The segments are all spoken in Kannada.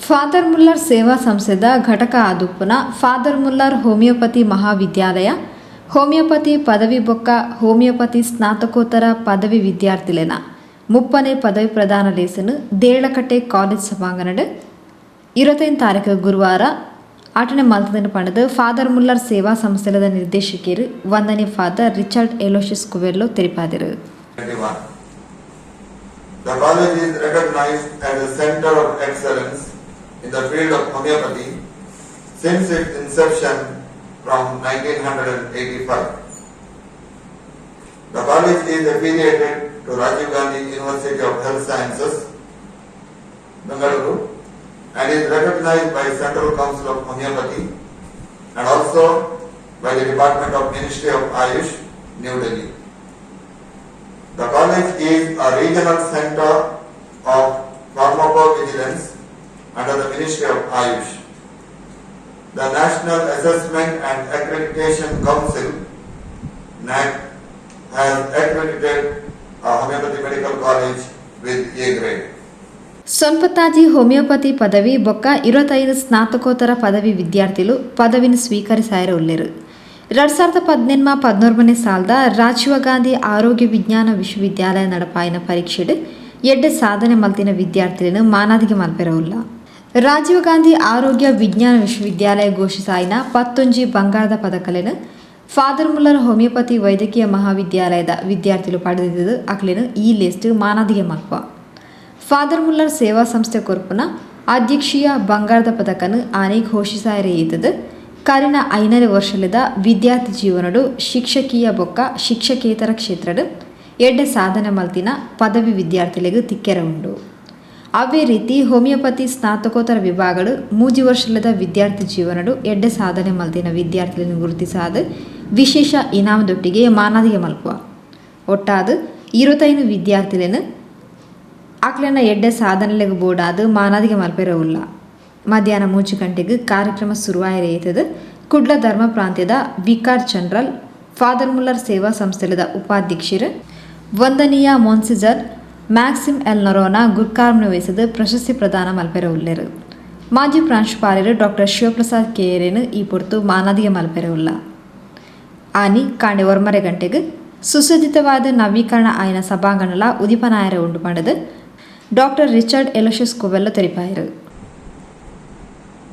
ಫಾದರ್ ಮುಲ್ಲರ್ ಸೇವಾ ಸಂಸ್ಥೆದ ಘಟಕ ಆದುಪ್ಪುನ ಫಾದರ್ ಮುಲ್ಲರ್ ಹೋಮಿಯೋಪತಿ ಮಹಾವಿದ್ಯಾಲಯ ಹೋಮಿಯೋಪತಿ ಪದವಿ ಬೊಕ್ಕ ಹೋಮಿಯೋಪತಿ ಸ್ನಾತಕೋತ್ತರ ಪದವಿ ವಿದ್ಯಾರ್ಥಿಲೆನ ಮುಪ್ಪನೆ ಪದವಿ ಪ್ರದಾನ ಲೇಸನು ದೇಳಕಟ್ಟೆ ಕಾಲೇಜ್ ಸಭಾಂಗಣಡ್ 25 ತಾರೀಕು ಗುರುವಾರ ಆಟನೆ ಮಲ್ತದನ್ನು ಪಡೆದು ಫಾದರ್ ಮುಲ್ಲರ್ ಸೇವಾ ಸಂಸ್ಥೆದ ನಿರ್ದೇಶಕಿಯರು ವಂದನೆ ಫಾದರ್ ರಿಚರ್ಡ್ ಎಲೋಶಿಯಸ್ ಕುವೆಲ್ಲೋ ತಿಳಿಸಿದರು. The college is recognized as a center of excellence in the field of homeopathy since its inception from 1985. The college is affiliated to Rajiv Gandhi University of Health Sciences, Bengaluru, and is recognized by Central Council of Homeopathy and also by the Department of Ministry of Ayush, New Delhi. The college is a regional center of pharmacovigilance under the Ministry of Ayush. The National Assessment and Accreditation Council, NAC, has accredited a homeopathy medical college with A grade. ಸೊನ್ಪತ್ತಾಜಿ ಹೋಮಿಯೋಪತಿ ಪದವಿ ಬೊಕ್ಕ 25 ಸ್ನಾತಕೋತ್ತರ ಪದವಿ ವಿದ್ಯಾರ್ಥಿಗಳು ಪದವಿನ ಸ್ವೀಕರಿಸಾಯರ ಉಳ್ಳೇರು. 2017-18 ಸಾಲದ ರಾಜೀವ್ ಗಾಂಧಿ ಆರೋಗ್ಯ ವಿಜ್ಞಾನ ವಿಶ್ವವಿದ್ಯಾಲಯ ನಡಪಾಯಿನ ಪರೀಕ್ಷೆಡ್ ಎಡ್ಡೆ ಸಾಧನೆ ಮಲ್ತಿನ ವಿದ್ಯಾರ್ಥಿಗಳನ್ನು ಮಾನಾದಿಗೆ ಮಲ್ಪೆರವುಲ್ಲ. ರಾಜೀವ್ ಗಾಂಧಿ ಆರೋಗ್ಯ ವಿಜ್ಞಾನ ವಿಶ್ವವಿದ್ಯಾಲಯ ಘೋಷಿಸಾಯಿನ 11 ಬಂಗಾರದ ಪದಕಲೆನು ಫಾದರ್ ಮುಲ್ಲರ್ ಹೋಮಿಯೋಪತಿ ವೈದ್ಯಕೀಯ ಮಹಾವಿದ್ಯಾಲಯದ ವಿದ್ಯಾರ್ಥಿಗಳು ಪಡೆದಿದ್ದು ಅಕ್ಲೆನು ಈ ಲಿಸ್ಟ್ ಮಾನಾದಿಗೆ ಮಲ್ಪ. ಫಾದರ್ ಮುಲ್ಲರ್ ಸೇವಾ ಸಂಸ್ಥೆ ಕೊರ್ಪುನ ಅಧ್ಯಕ್ಷೀಯ ಬಂಗಾರದ ಪದಕನು ಆನೆ ಘೋಷಿಸಾಯರೆ ಇದ್ದದು ಕಾರಿನ 5ನೇ ವರ್ಷದ ವಿದ್ಯಾರ್ಥಿ ಜೀವನಡು ಶಿಕ್ಷಕೀಯ ಬೊಕ್ಕ ಶಿಕ್ಷಕೇತರ ಕ್ಷೇತ್ರಡು ಎಡ್ಡೆ ಸಾಧನೆ ಮಲ್ತಿನ ಪದವಿ ವಿದ್ಯಾರ್ಥಿಗಳಿಗೆ ತಿಕ್ಕೆರ ಉಂಡು. ಅವೇ ರೀತಿ ಹೋಮಿಯೋಪತಿ ಸ್ನಾತಕೋತ್ತರ ವಿಭಾಗಗಳು 3 ವರ್ಷದ ವಿದ್ಯಾರ್ಥಿ ಜೀವನಡು ಎಡ್ಡೆ ಸಾಧನೆ ಮಲ್ತಿನ ವಿದ್ಯಾರ್ಥಿಗಳನ್ನು ಗುರುತಿಸಾದ ವಿಶೇಷ ಇನಾಮದೊಟ್ಟಿಗೆ ಮಾನಾದಿಗೆ ಮಲ್ಪುವ. ಒಟ್ಟಾದ 25 ವಿದ್ಯಾರ್ಥಿಗಳನ್ನು ಆಕ್ಲೆನ ಎಡ್ಡೆ ಸಾಧನೆಲೆಗೆ ಬೋಡಾದ ಮಾನಾದಿಗೆ ಮಲ್ಪೆರವುಲ್ಲ. ಮಧ್ಯಾಹ್ನ 3 ಗಂಟೆಗೆ ಕಾರ್ಯಕ್ರಮ ಶುರುವಾಯಿರೇತದ ಕುಡ್ಲ ಧರ್ಮ ಪ್ರಾಂತ್ಯದ ವಿಕಾರ್ ಜನರಲ್ ಫಾದರ್ ಮುಲ್ಲರ್ ಸೇವಾ ಸಂಸ್ಥೆದ ಉಪಾಧ್ಯಕ್ಷರು ವಂದನೀಯ ಮೊನ್ಸಿಜರ್ ಮ್ಯಾಕ್ಸಿಮ್ ಎಲ್ ನೊರೋನ ಗುರ್ಕಾರ್ಮನ ವಹಿಸಿದ ಪ್ರಶಸ್ತಿ ಪ್ರದಾನ ಮಲ್ಪೆರವುಳ್ಳರು. ಮಾಜಿ ಪ್ರಾಂಶುಪಾಲರು ಡಾಕ್ಟರ್ ಶಿವಪ್ರಸಾದ್ ಕೆಯರೇನು ಈ ಪೊರ್ತು ಮಾನಾದಿಗೆ ಮಲ್ಪೆರವುಲ್ಲ. ಆನಿ ಕಾಂಡೆ 1:30 ಗಂಟೆಗೆ ಸುಸಜ್ಜಿತವಾದ ನವೀಕರಣ ಆಯ್ನ ಸಭಾಂಗಣಲ ಉದಿಪನಾಯರ ಉಂಡು ಮಾಡಿದ ಡಾಕ್ಟರ್ ರಿಚರ್ಡ್ ಎಲೋಶಿಯಸ್ ಕುವೆಲ್ಲೋ ತಿಳಿಸಿದರು.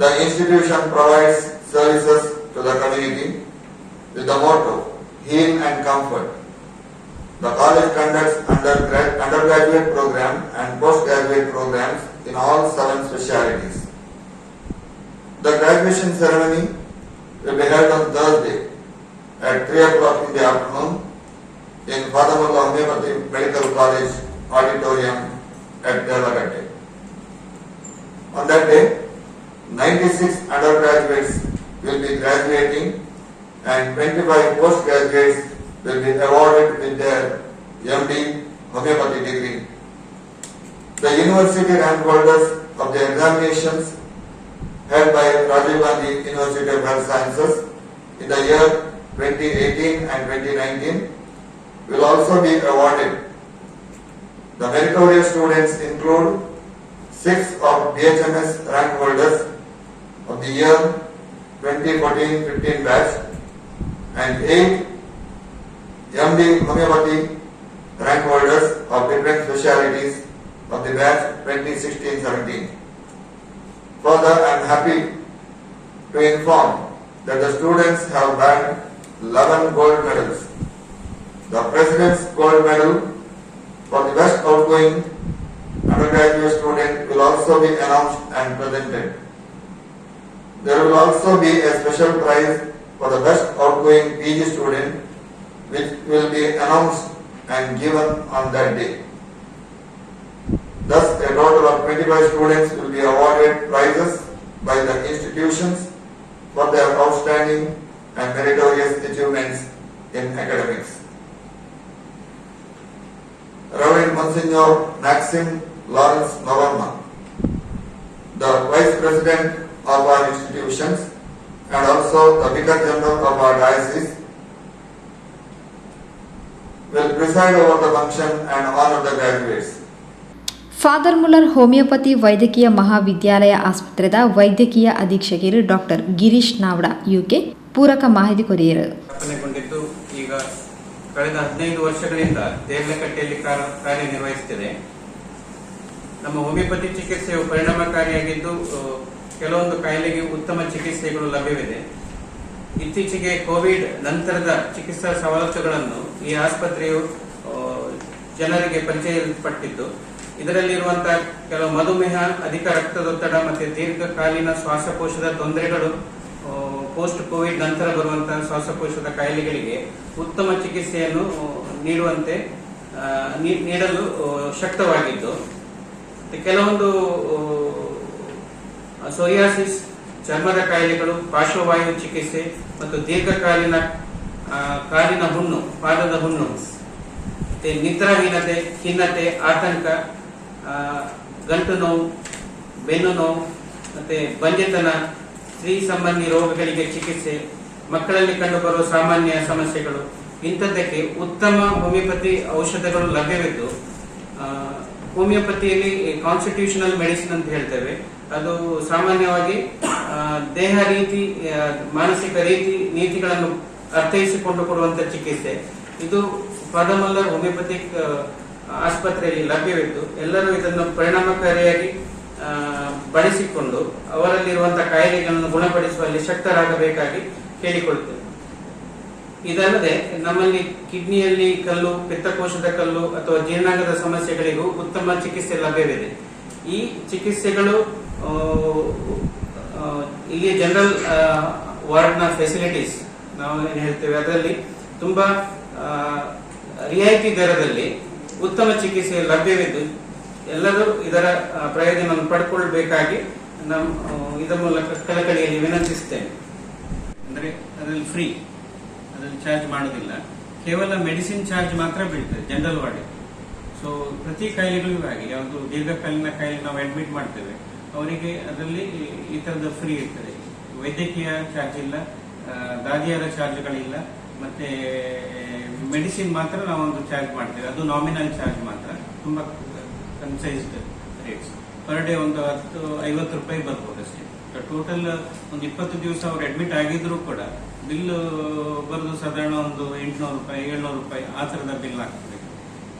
The institution provides services to the community with the motto Heal and Comfort. The college conducts undergraduate program and postgraduate programs in all 7 specialities. The graduation ceremony will be held on Thursday at 3 o'clock in the afternoon in Father Mullard Homeopathy Medical College Auditorium at Delagatte. On that day, 96 undergraduates will be graduating and 25 postgraduates will be awarded with their MD homeopathy degree. The university rank holders of the examinations held by Rajiv Gandhi University of Health Sciences in the year 2018 and 2019 will also be awarded. The meritorious students include 6 of BHMS rank holders of the year 2014-15 batch and 8 MD homeopathy rank holders of different specialities of the batch 2016-17. Further, I am happy to inform that the students have bagged 11 gold medals. The President's Gold Medal for the best outgoing undergraduate student will also be announced and presented. There will also be a special prize for the best outgoing PG student which will be announced and given on that day. Thus, a total of 25 students will be awarded prizes by the institutions for their outstanding and meritorious achievements in academics. Reverend Monsignor Maxim Lawrence Navarma, the Vice President of our institutions and also the Vicar General of our diocese, will preside over the function and honor the graduates. Father Muller homeopathy ವೈದ್ಯಕೀಯ ಮಹಾವಿದ್ಯಾಲಯ ಆಸ್ಪತ್ರೆದ ವೈದ್ಯಕೀಯ ಅಧೀಕ್ಷಕರು ಡಾಕ್ಟರ್ ಗಿರೀಶ್ ನಾವ್ಡಾ ಯುಕೆ ಪೂರಕ ಮಾಹಿತಿ ಕೊರಿಯರು. ಸ್ಥಾಪನೆಗೊಂಡಿದ್ದು ಈಗ ಕಳೆದ 15 ವರ್ಷಗಳಿಂದ ದೇರ್ಲಕಟ್ಟೆಯಲ್ಲಿ ಕಾರ್ಯನಿರ್ವಹಿಸುತ್ತಿದೆ. ನಮ್ಮ ಹೋಮಿಯೋಪತಿ ಚಿಕಿತ್ಸೆಯು ಪರಿಣಾಮಕಾರಿಯಾಗಿದ್ದು ಕೆಲವೊಂದು ಕಾಯಿಲೆಗೆ ಉತ್ತಮ ಚಿಕಿತ್ಸೆಗಳು ಲಭ್ಯವಿದೆ. ಇತ್ತೀಚೆಗೆ ಕೋವಿಡ್ ನಂತರದ ಚಿಕಿತ್ಸಾ ಸವಲತ್ತುಗಳನ್ನು ಈ ಆಸ್ಪತ್ರೆಯು ಜನರಿಗೆ ಪರಿಚಯಪಟ್ಟಿದ್ದು, ಇದರಲ್ಲಿರುವಂತಹ ಕೆಲವು ಮಧುಮೇಹ, ಅಧಿಕ ರಕ್ತದೊತ್ತಡ ಮತ್ತು ದೀರ್ಘಕಾಲೀನ ಶ್ವಾಸಕೋಶದ ತೊಂದರೆಗಳು, ಪೋಸ್ಟ್ ಕೋವಿಡ್ ನಂತರ ಬರುವಂತಹ ಶ್ವಾಸಕೋಶದ ಕಾಯಿಲೆಗಳಿಗೆ ಉತ್ತಮ ಚಿಕಿತ್ಸೆಯನ್ನು ನೀಡಲು ಶಕ್ತವಾಗಿದ್ದು, ಕೆಲವೊಂದು ಸೋರಿಯಾಸಿಸ್, ಚರ್ಮದ ಕಾಯಿಲೆಗಳು, ಪಾರ್ಶ್ವವಾಯು ಚಿಕಿತ್ಸೆ ಮತ್ತು ದೀರ್ಘಕಾಲೀನ ಕಾಲಿನ ಹುಣ್ಣು, ಪಾದದ ಹುಣ್ಣು, ನಿದ್ರಾಹೀನತೆ, ಖಿನ್ನತೆ, ಆತಂಕ, ಗಂಟು ನೋವು, ಬೆನ್ನು ನೋವು ಮತ್ತೆ ಬಂಜೆತನ, ಸ್ತ್ರೀ ಸಂಬಂಧಿ ರೋಗಗಳಿಗೆ ಚಿಕಿತ್ಸೆ, ಮಕ್ಕಳಲ್ಲಿ ಕಂಡುಬರುವ ಸಾಮಾನ್ಯ ಸಮಸ್ಯೆಗಳು, ಇಂಥದ್ದಕ್ಕೆ ಉತ್ತಮ ಹೋಮಿಯೋಪತಿ ಔಷಧಗಳು ಲಭ್ಯವಿದ್ದು, ಹೋಮಿಯೋಪತಿಯಲ್ಲಿ ಕಾನ್ಸ್ಟಿಟ್ಯೂಷನಲ್ ಮೆಡಿಸಿನ್ ಅಂತ ಹೇಳ್ತೇವೆ. ಅದು ಸಾಮಾನ್ಯವಾಗಿ ದೇಹ ರೀತಿ, ಮಾನಸಿಕ ನೀತಿಗಳನ್ನು ಅರ್ಥೈಸಿಕೊಂಡು ಕೊಡುವಂತಹ ಚಿಕಿತ್ಸೆ. ಇದು ಫಾದರ್ ಮುಲ್ಲರ್ ಹೋಮಿಯೋಪತಿಕ್ ಆಸ್ಪತ್ರೆಯಲ್ಲಿ ಲಭ್ಯವಿದ್ದು, ಎಲ್ಲರೂ ಇದನ್ನು ಪರಿಣಾಮಕಾರಿಯಾಗಿ ಬಳಸಿಕೊಂಡು ಅವರಲ್ಲಿರುವಂತಹ ಕಾಯಿಲೆಗಳನ್ನು ಗುಣಪಡಿಸುವಲ್ಲಿ ಶಕ್ತರಾಗಬೇಕಾಗಿ ಕೇಳಿಕೊಳ್ತೇವೆ. ಇದಲ್ಲದೆ ನಮ್ಮಲ್ಲಿ ಕಿಡ್ನಿಯಲ್ಲಿ ಕಲ್ಲು, ಪಿತ್ತಕೋಶದ ಕಲ್ಲು ಅಥವಾ ಜೀರ್ಣಾಂಗದ ಸಮಸ್ಯೆಗಳಿಗೂ ಉತ್ತಮ ಚಿಕಿತ್ಸೆ ಲಭ್ಯವಿದೆ. ಈ ಚಿಕಿತ್ಸೆಗಳು ಇಲ್ಲಿ ಜನರಲ್ ವಾರ್ಡ್ನ ಫೆಸಿಲಿಟೀಸ್ ನಾವು ಏನು ಹೇಳ್ತೇವೆ, ಅದರಲ್ಲಿ ತುಂಬಾ ರಿಯಾಯಿತಿ ದರದಲ್ಲಿ ಉತ್ತಮ ಚಿಕಿತ್ಸೆ ಲಭ್ಯವಿದ್ದು, ಎಲ್ಲರೂ ಇದರ ಪ್ರಯೋಜನವನ್ನು ಪಡ್ಕೊಳ್ಬೇಕಾಗಿ ಇದರ ಮೂಲಕ ಕಳಕಳಿಯಲ್ಲಿ ವಿನಂತಿಸುತ್ತೇನೆ. ಅಂದರೆ ಅದರಲ್ಲಿ ಫ್ರೀ, ಅದರಲ್ಲಿ ಚಾರ್ಜ್ ಮಾಡೋದಿಲ್ಲ, ಕೇವಲ ಮೆಡಿಸಿನ್ ಚಾರ್ಜ್ ಮಾತ್ರ ಬೀಳ್ತದೆ ಜನರಲ್ ವಾರ್ಡ್. ಸೊ ಪ್ರತಿ ಕಾಯಿಲೆಗಳಿಗೂ ಹಾಗೆ, ಯಾವುದು ದೀರ್ಘಕಾಲೀನ ಕಾಯಿಲೆ ನಾವು ಅಡ್ಮಿಟ್ ಮಾಡ್ತೇವೆ ಅವರಿಗೆ ಅದರಲ್ಲಿ ಈ ತರದ ಫ್ರೀ ಇರ್ತದೆ. ವೈದ್ಯಕೀಯ ಚಾರ್ಜ್ ಇಲ್ಲ, ದಾದಿಯರ ಚಾರ್ಜ್ಗಳಿಲ್ಲ, ಮತ್ತೆ ಮೆಡಿಸಿನ್ ಮಾತ್ರ ನಾವೊಂದು ಚಾರ್ಜ್ ಮಾಡ್ತೇವೆ, ಅದು ನಾಮಿನಲ್ ಚಾರ್ಜ್ ಮಾತ್ರ, ತುಂಬಾ ಕನ್ಸೈಸ್ಡ್ ರೇಟ್ಸ್. ಪರ್ ಡೇ ಒಂದು 50 ರೂಪಾಯಿ ಬರ್ಬೋದು ಅಷ್ಟೇ. ಟೋಟಲ್ ಒಂದು 20 ದಿವಸ ಅವ್ರು ಅಡ್ಮಿಟ್ ಆಗಿದ್ರು ಕೂಡ ಬಿಲ್ ಬರೋದು ಸಾಧಾರಣ ಒಂದು 800 ರೂಪಾಯಿ 700 ರೂಪಾಯಿ ಆ ತರದ ಬಿಲ್ ಆಗ್ತದೆ.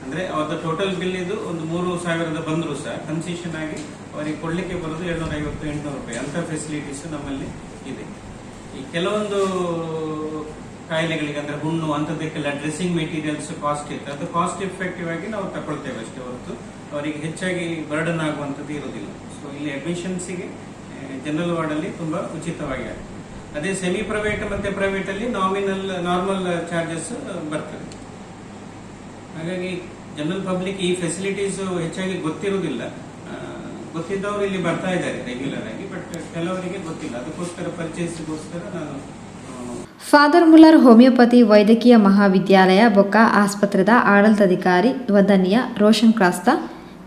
ಅಂದ್ರೆ ಅವತ್ತು ಟೋಟಲ್ ಬಿಲ್ ಇದು ಒಂದು 3,000 ಬಂದ್ರು ಸಹ ಕನ್ಸೆಷನ್ ಆಗಿ ಅವರಿಗೆ ಕೊಡ್ಲಿಕ್ಕೆ ಬರೋದು 750-800 ರೂಪಾಯಿ. ಅಂತ ಫೆಸಿಲಿಟೀಸ್ ನಮ್ಮಲ್ಲಿ ಇದೆ. ಈ ಕೆಲವೊಂದು ಕಾಯಿಲೆಗಳಿಗೆ ಅಂದ್ರೆ ಹುಣ್ಣು ಅಂತದಕ್ಕೆಲ್ಲ ಡ್ರೆಸ್ಸಿಂಗ್ ಮೆಟೀರಿಯಲ್ಸ್ ಕಾಸ್ಟ್ ಇತ್ತು, ಅದು ಕಾಸ್ಟ್ ಎಫೆಕ್ಟಿವ್ ಆಗಿ ನಾವು ತಗೊಳ್ತೇವೆ ಅಷ್ಟೇ ಹೊರತು ಅವರಿಗೆ ಹೆಚ್ಚಾಗಿ ಬರ್ಡನ್ ಆಗುವಂಥದ್ದು ಇರೋದಿಲ್ಲ. ಸೊ ಇಲ್ಲಿ ಅಡ್ಮಿಷನ್ಸ್ಗೆ ಜನರಲ್ ವಾರ್ಡ್ ಅಲ್ಲಿ ತುಂಬಾ ಉಚಿತವಾಗಿ ಆಗ್ತದೆ. ಅದೇ ಸೆಮಿ ಪ್ರೈವೇಟ್ ಮತ್ತೆ ಪ್ರೈವೇಟ್ ಅಲ್ಲಿ ನಾರ್ಮಲ್ ಚಾರ್ಜಸ್ ಬರ್ತದೆ. ಹಾಗಾಗಿ ಜನರಲ್ ಪಬ್ಲಿಕ್ ಈ ಫೆಸಿಲಿಟೀಸ್ ಹೆಚ್ಚಾಗಿ ಗೊತ್ತಿರುವುದಿಲ್ಲ. ಗೊತ್ತಿದ್ದವರು ಇಲ್ಲಿ ಬರ್ತಾ ಇದ್ದಾರೆ ರೆಗ್ಯುಲರ್ ಆಗಿ, ಬಟ್ ಕೆಲವರಿಗೆ ಗೊತ್ತಿಲ್ಲ. ಅದಕ್ಕೋಸ್ಕರ ಪರ್ಚೇಸ್ಗೋಸ್ಕರ ನಾನು ಫಾದರ್ ಮುಲ್ಲರ್ ಹೋಮಿಯೋಪತಿ ವೈದ್ಯಕೀಯ ಮಹಾವಿದ್ಯಾಲಯ ಬೊಕ್ಕ ಆಸ್ಪತ್ರೆದ ಆಡಳಿತಾಧಿಕಾರಿ ವಂದನೀಯ ರೋಷನ್ ಕ್ರಾಸ್ತ,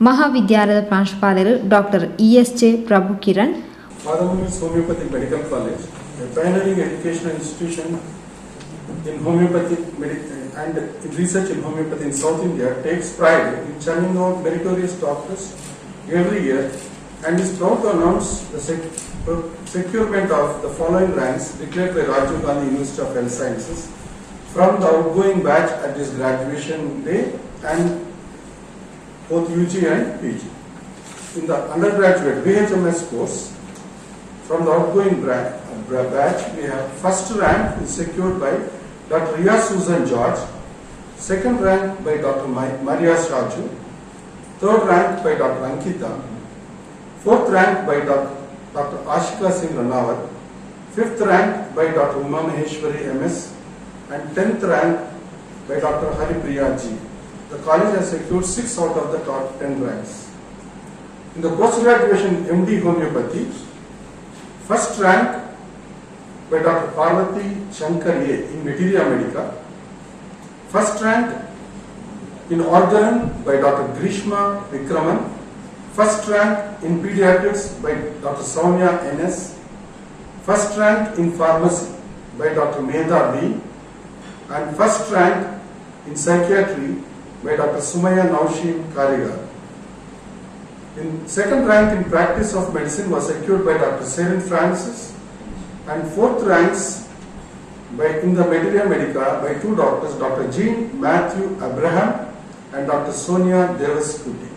ಮಹಾವಿದ್ಯಾಲಯದ ಪ್ರಾಂಶುಪಾಲರು doctor ESJ Prabhu Kiran. Father Muller's Homeopathic Medical College, a pioneering educational institution in homeopathic and in research in homeopathy in South India, takes pride in churning out meritorious doctors every year and is proud to announce the securement of the following ranks declared by Rajiv Gandhi University of Health Sciences from the outgoing batch at his graduation day and both UG and PG. In the undergraduate BHMS course, from the outgoing batch, we have first rank is secured by Dr. Ria Susan George, second rank by Dr. Maria Shaju, third rank by Dr. Ankita, fourth rank by Dr. Ashika Singh Ranawat, fifth rank by Dr. Uma Maheshwari MS, and 10th rank by Dr. Haripriya G. The college has secured 6 out of the top 10 ranks. In the post-graduation MD Homeopathy, first rank by Dr. Parvati Shankar A in Materia Medica, first rank in Organon by Dr. Grishma Vikraman, first rank in Pediatrics by Dr. Soumya NS, first rank in Pharmacy by Dr. Medha B, and first rank in Psychiatry by Dr. Sumaya Naushim Karigar. Second rank in practice of medicine was secured by Dr. Serin Francis, and fourth ranks in the materia medica by two doctors, Dr. Jean Matthew Abraham and Dr. Sonia Devaskuti.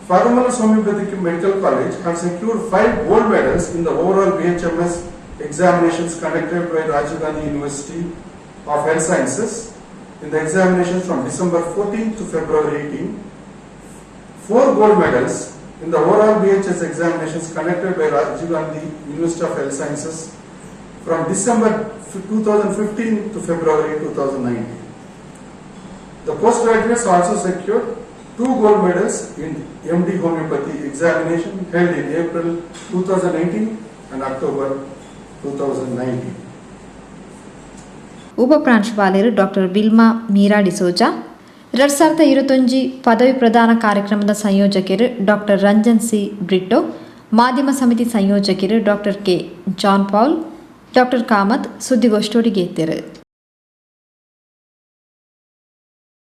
Father Homeopathic Medical College has secured 5 gold medals in the overall BHMS examinations conducted by Rajiv Gandhi University of Health Sciences in the examinations from December 14 to February 18. 4 gold medals in the overall BHS examinations conducted by Rajiv Gandhi University of Health Sciences from December 2015 to February 2019. The postgraduates also secured 2 gold medals in MD Homeopathy examination held in April 2018 and October 2019. ಉಪ ಪ್ರಾಂಶುಪಾಲರು ಡಾಕ್ಟರ್ ವಿಲ್ಮಾ ಮೀರಾ ಡಿಸೋಜಾ 2021 ಪದವಿ ಪ್ರದಾನ ಕಾರ್ಯಕ್ರಮದ ಸಂಯೋಜಕರು ಡಾಕ್ಟರ್ ರಂಜನ್ ಸಿ ಬ್ರಿಟ್ಟೋ, ಮಾಧ್ಯಮ ಸಮಿತಿ ಸಂಯೋಜಕರು doctor K John Paul, doctor Kamath ಸುದ್ದಿಗೋಷ್ಠಿಗೆ ಎತ್ತಿರು.